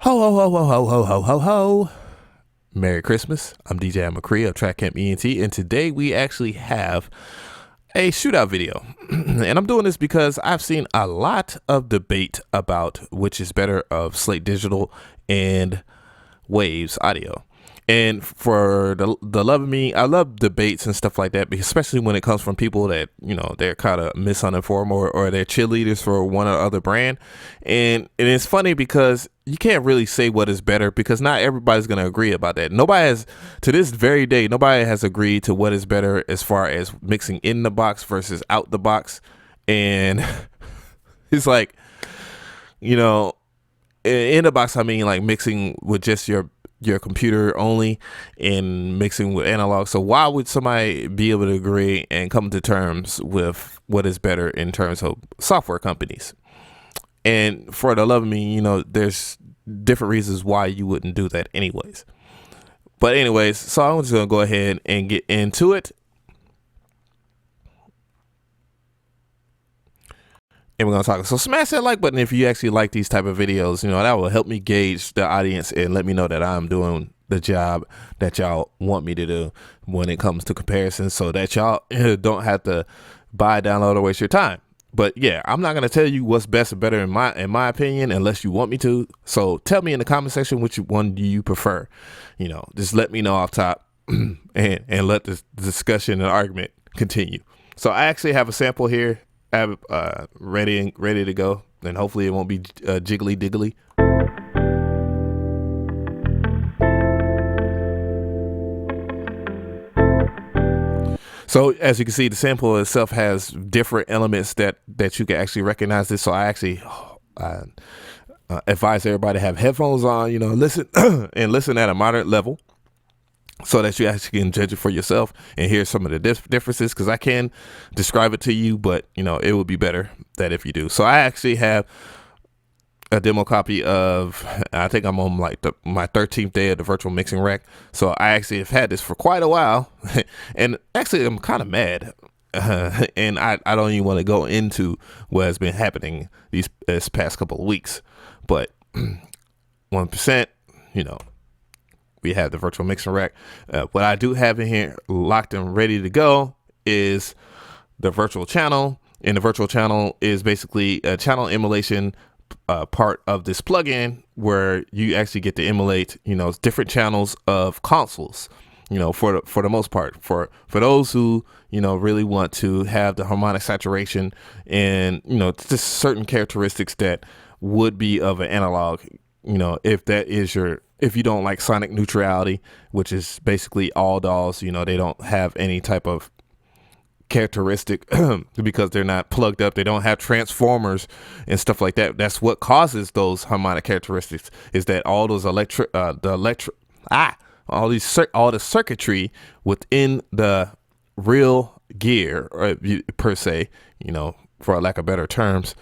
Ho, ho, ho, ho, ho, ho, ho, ho, ho. Merry Christmas. I'm DJ McCree of Track Camp ENT, and today we actually have a shootout video. And I'm doing this because I've seen a lot of debate about which is better of Slate Digital and Waves audio. And for the love of me, I love debates and stuff like that, especially when it comes from people that, they're kind of misinformed or they're cheerleaders for one or other brand. And it's funny because you can't really say what is better because not everybody's going to agree about that. Nobody has, to this very day, nobody has agreed to what is better as far as mixing in the box versus out the box. And it's like, in the box, I mean like mixing with just your computer only and mixing with analog. So why would somebody be able to agree and come to terms with what is better in terms of software companies? And for the love of me, there's different reasons why you wouldn't do that anyways. But anyways, so I'm just going to go ahead and get into it. And we're going to talk. So smash that like button if you actually like these type of videos. That will help me gauge the audience and let me know that I'm doing the job that y'all want me to do when it comes to comparisons, so that y'all don't have to buy, download, or waste your time. But yeah, I'm not going to tell you what's best or better in my opinion unless you want me to. So tell me in the comment section which one do you prefer. Just let me know off top and let the discussion and argument continue. So I actually have a sample here. I have it ready to go, and hopefully it won't be jiggly diggly. So as you can see, the sample itself has different elements that you can actually recognize this. So I actually advise everybody to have headphones on, listen and listen at a moderate level, so that you actually can judge it for yourself and hear some of the differences, because I can describe it to you, but it would be better that if you do. So I actually have a demo copy of, I think I'm on like my 13th day of the virtual mixing rack. So I actually have had this for quite a while, and actually I'm kind of mad, and I don't even want to go into what has been happening this past couple of weeks, but 1%, we have the virtual mixing rack. What I do have in here locked and ready to go is the virtual channel. And the virtual channel is basically a channel emulation part of this plugin where you actually get to emulate, different channels of consoles, for the most part, for those who, really want to have the harmonic saturation and, just certain characteristics that would be of an analog, if you don't like sonic neutrality, which is basically all DAWs, they don't have any type of characteristic because they're not plugged up. They don't have transformers and stuff like that. That's what causes those harmonic characteristics, is that all those all the circuitry within the real gear, per se, for lack of better terms,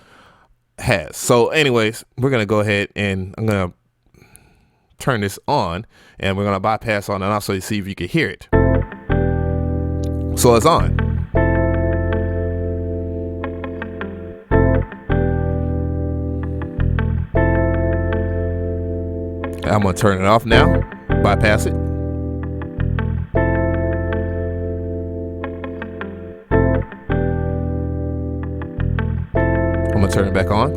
has. So anyways, we're going to go ahead and I'm going to turn this on, and we're going to bypass on and also see if you can hear it. So it's on. I'm going to turn it off now, bypass it. I'm going to turn it back on.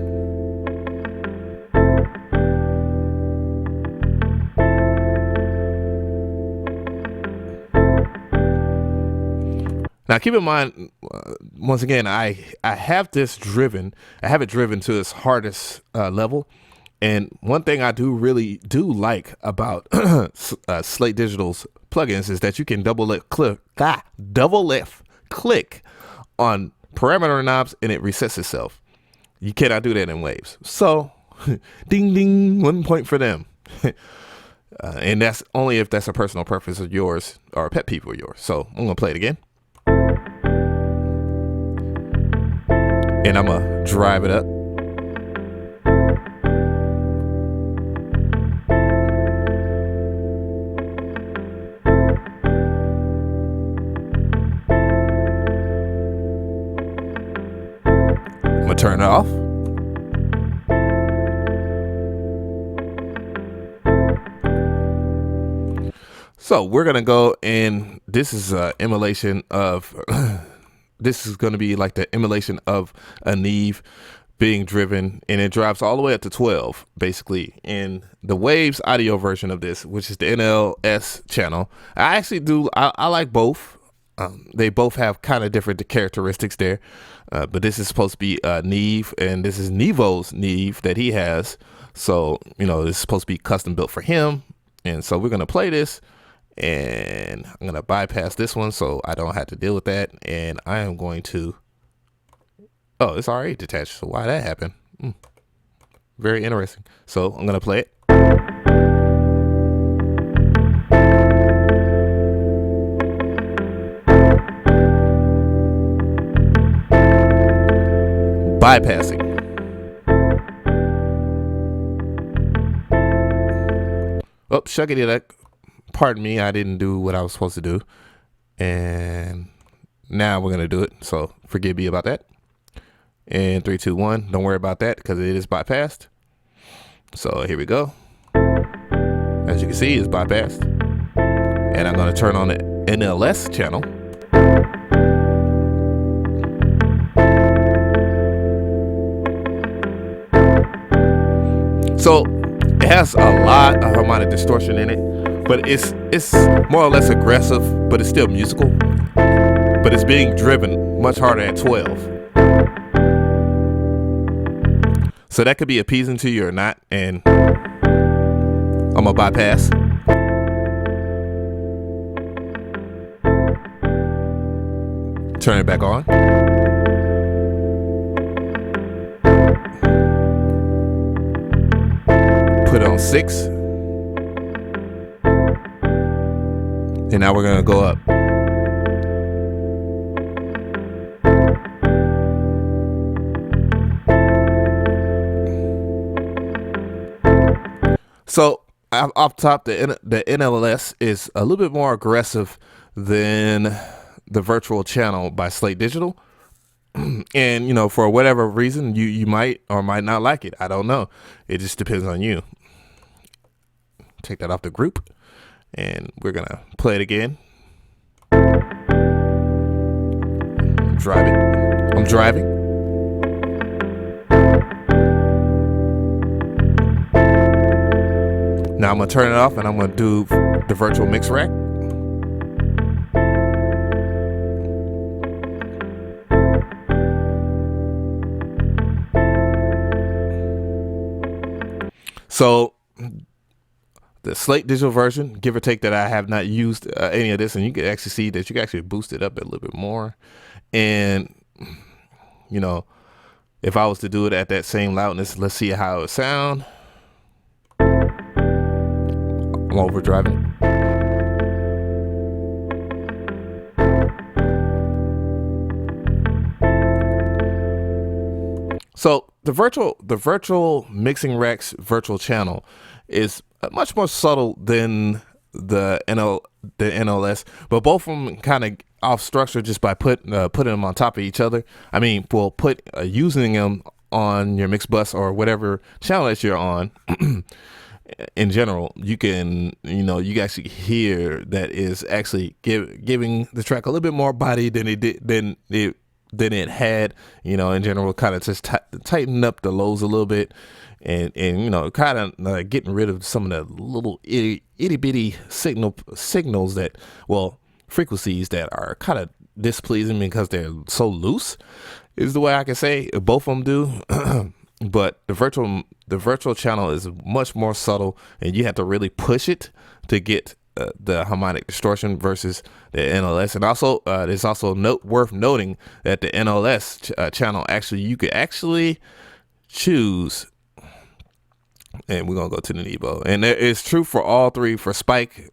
Now, keep in mind, once again, I have this driven. I have it driven to its hardest level. And one thing I really do like about Slate Digital's plugins is that you can double left click on parameter knobs and it resets itself. You cannot do that in Waves. So, ding, ding, 1 point for them. And that's only if that's a personal preference of yours or a pet peeve of yours. So I'm going to play it again. And I'm going to drive it up. I'm going to turn it off. So we're going to go, and this is an emulation of, this is going to be like the emulation of a Neve being driven, and it drives all the way up to 12, basically. And the Waves audio version of this, which is the NLS channel, I actually do, I like both. They both have kind of different characteristics there. But this is supposed to be Neve, and this is Nevo's Neve that he has. So, you know, this is supposed to be custom built for him. And so we're going to play this, and I'm going to bypass this one so I don't have to deal with that. And I am going to, oh, it's already detached. So why that happened? Very interesting. So I'm going to play it. Bypassing. Oh, shuckity duck. Pardon me, I didn't do what I was supposed to do. And now we're going to do it. So forgive me about that. And 3, 2, 1. Don't worry about that because it is bypassed. So here we go. As you can see, it's bypassed. And I'm going to turn on the NLS channel. So it has a lot of harmonic distortion in it, but it's more or less aggressive, but it's still musical. But it's being driven much harder at 12. So that could be appeasing to you or not, and I'm gonna bypass. Turn it back on. Put it on 6. And now we're gonna go up. So off top, the NLS is a little bit more aggressive than the virtual channel by Slate Digital. And, you know, for whatever reason, you might or might not like it. I don't know. It just depends on you. Take that off the group, and we're going to play it again. Drive it. I'm driving. Now I'm going to turn it off, and I'm going to do the virtual mix rack. So the Slate Digital version, give or take, that I have not used any of this, and you can actually see that you can actually boost it up a little bit more. And, you know, if I was to do it at that same loudness, let's see how it sound. I'm overdriving. So the virtual mixing rack's virtual channel is much more subtle than the NLS, but both of them kind of off structure just by putting them on top of each other. I mean, well, using them on your mix bus or whatever channel that you're on. In general, you can, you know, you actually hear that is actually giving the track a little bit more body than it had, you know, in general, kind of just tighten up the lows a little bit, and you know, kind of getting rid of some of the little itty bitty signals that, well, frequencies that are kind of displeasing because they're so loose, is the way I can say. Both of them do. But the virtual channel is much more subtle, and you have to really push it to get the harmonic distortion versus the NLS. And also, there's also worth noting that the NLS channel, actually, you could actually choose, and we're gonna go to the Nebo, and it's true for all three, for Spike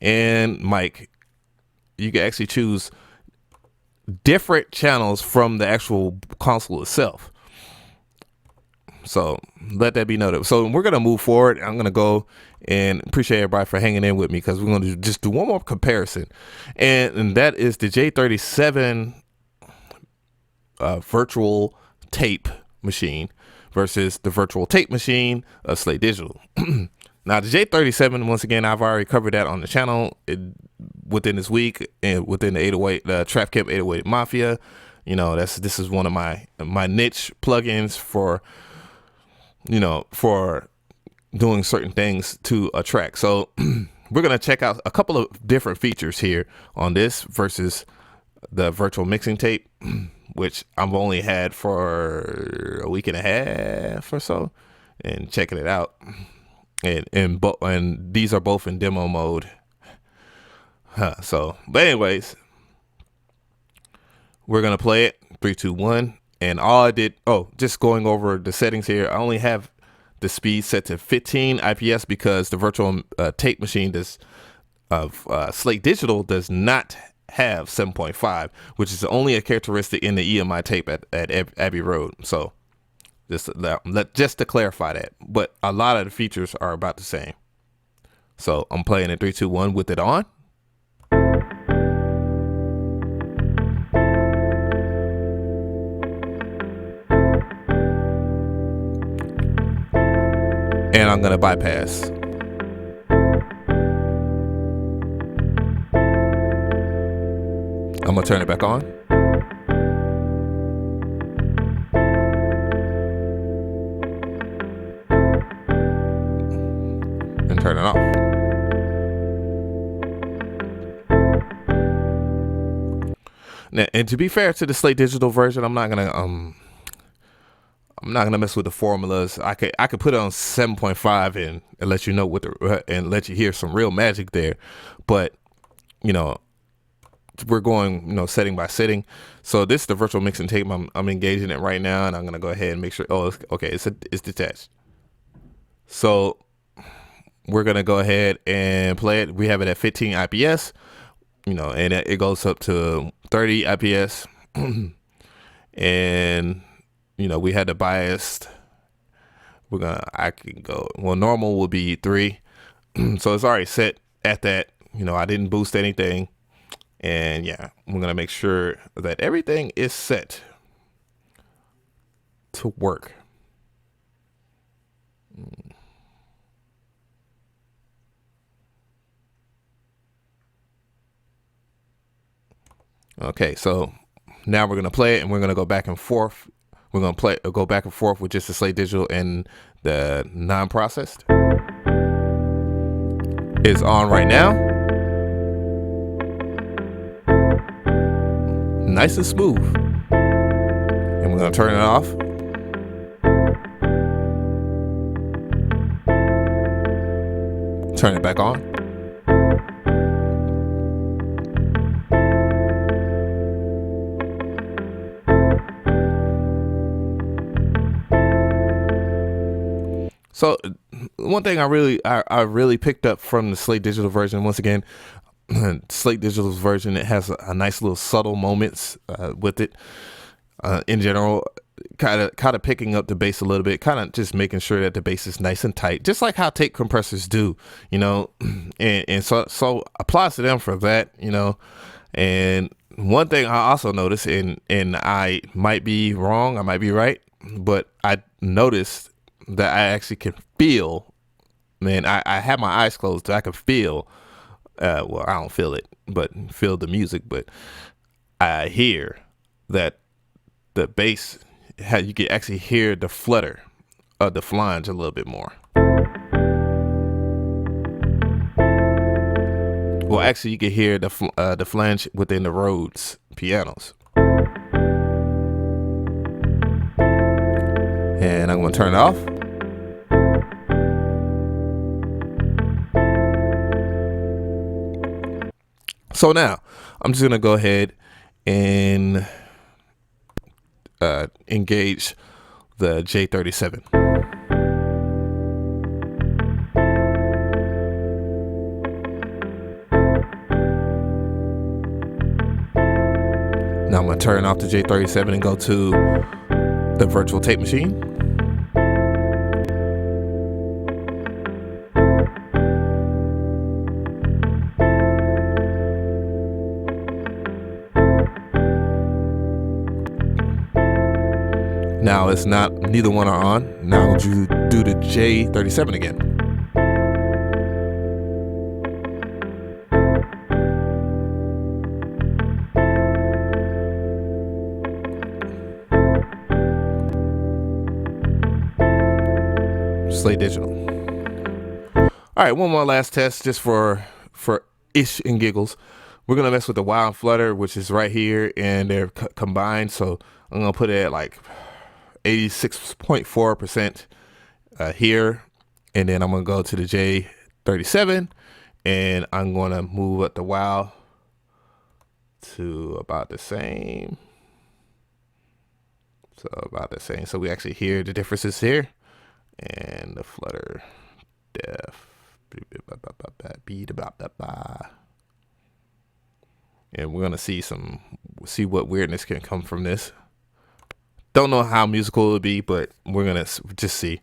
and Mike. You can actually choose different channels from the actual console itself. So let that be noted. So we're going to move forward. I'm going to go and appreciate everybody for hanging in with me, because we're going to just do one more comparison. And that is the J37 virtual tape machine versus the virtual tape machine of Slate Digital. Now the J37, once again, I've already covered that on the channel within this week, and within the 808, the Trap Camp 808 Mafia. You know, this is one of my niche plugins for, you know, for doing certain things to a track. So we're gonna check out a couple of different features here on this versus the virtual mixing tape, which I've only had for a week and a half or so, and checking it out. And these are both in demo mode. So, but anyways, we're gonna play it 3, 2, 1, and all I did. Oh, just going over the settings here. I only have the speed set to 15 IPS because the virtual tape machine of Slate Digital does not have 7.5, which is only a characteristic in the EMI tape at Abbey Road. So just to clarify that, but a lot of the features are about the same. So I'm playing in 3, 2, 1 with it on. And I'm gonna bypass. I'm gonna turn it back on. And turn it off. Now, and to be fair to the Slate Digital version, I'm not gonna mess with the formulas. I could put it on 7.5 and let you know and let you hear some real magic there. But, you know, we're going, you know, setting by setting. So this is the virtual mixing tape. I'm engaging it right now, and I'm gonna go ahead and make sure. Oh, okay, it's detached. So we're gonna go ahead and play it. We have it at 15 IPS, you know, and it goes up to 30 IPS, and you know, we had the biased. I can go. Well, normal will be 3, so it's already set at that. You know, I didn't boost anything. And yeah, we're gonna make sure that everything is set to work. Okay, so now we're gonna play it, and we're gonna go back and forth. We're gonna go back and forth with just the Slate Digital and the non-processed. It's on right now. Nice and smooth. And we're gonna turn it off. Turn it back on. So one thing I really picked up from the Slate Digital version, once again, Slate Digital's version, it has a nice little subtle moments with it. In general, kind of picking up the bass a little bit, kind of just making sure that the bass is nice and tight, just like how tape compressors do, you know. And so applause to them for that, you know. And one thing I also noticed, and I might be wrong, I might be right, but I noticed that I actually can feel, man, I have my eyes closed, so I can feel. Well, I don't feel it, but feel the music. But I hear that the bass, you can actually hear the flutter of the flange a little bit more. Well, actually, you can hear the flange within the Rhodes pianos. And I'm going to turn it off. So now I'm just gonna go ahead and engage the J37. Now I'm gonna turn off the J37 and go to the virtual tape machine. Now it's not, neither one are on. Now do the J37 again. Slate Digital. All right, one more last test just for ish and giggles. We're gonna mess with the wow and flutter, which is right here, and they're combined. So I'm gonna put it at like 86.4% here, and then I'm gonna go to the J37, and I'm gonna move up the wow to about the same. So about the same. So we actually hear the differences here, and the flutter def. And we're gonna see what weirdness can come from this. Don't know how musical it'll be, but we're gonna just see.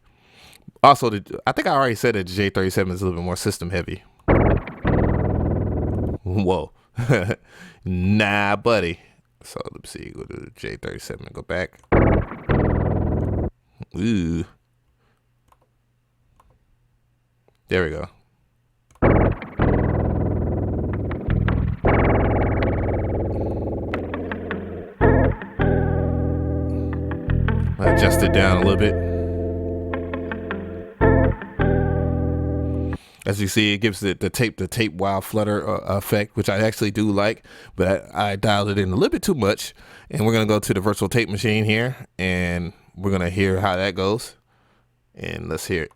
Also, I think I already said that the J37 is a little bit more system heavy. Whoa, nah, buddy. So let's see. Go to the J37 and go back. Ooh, there we go. Adjust it down a little bit. As you see, it gives it the tape wow flutter effect, which I actually do like, but I dialed it in a little bit too much. And we're gonna go to the virtual tape machine here, and we're gonna hear how that goes. And let's hear it.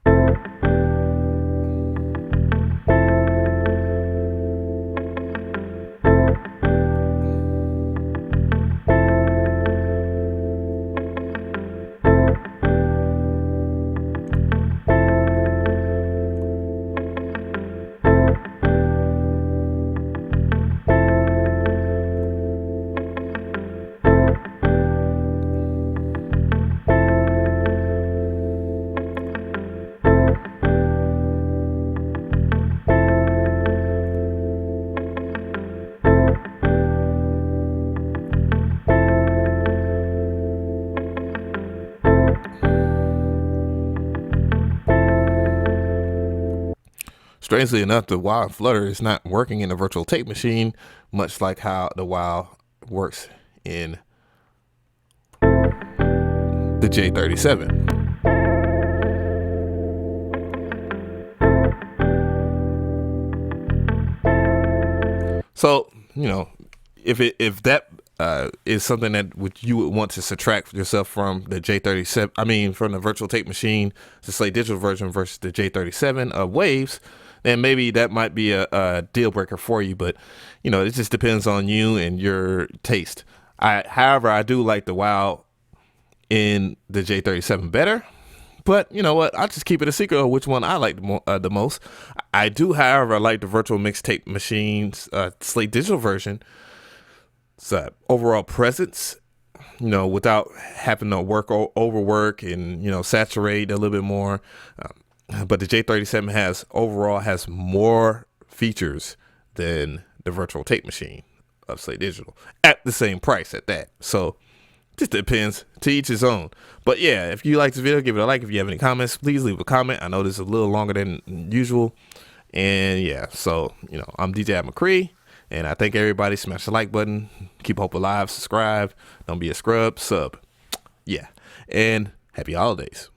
Strangely enough, the wow and flutter is not working in the virtual tape machine, much like how the wow works in the J37. So, you know, if that is something that you would want to subtract yourself from the J37, I mean, from the virtual tape machine, the Slate Digital version versus the J37 of Waves, then maybe that might be a deal breaker for you. But, you know, it just depends on you and your taste. However, I do like the wow in the J37 better. But you know what? I'll just keep it a secret of which one I like the most. I do, however, like the virtual mixtape machines, Slate Digital version. So overall presence, you know, without having to overwork and, you know, saturate a little bit more. But the J37 has more features than the virtual tape machine of Slate Digital at the same price at that. So just depends, to each his own. But yeah, if you like this video, give it a like. If you have any comments, please leave a comment. I know this is a little longer than usual. And yeah, so, you know, I'm DJ McCree, and I thank everybody. Smash the like button. Keep hope alive. Subscribe. Don't be a scrub. Sub. Yeah. And happy holidays.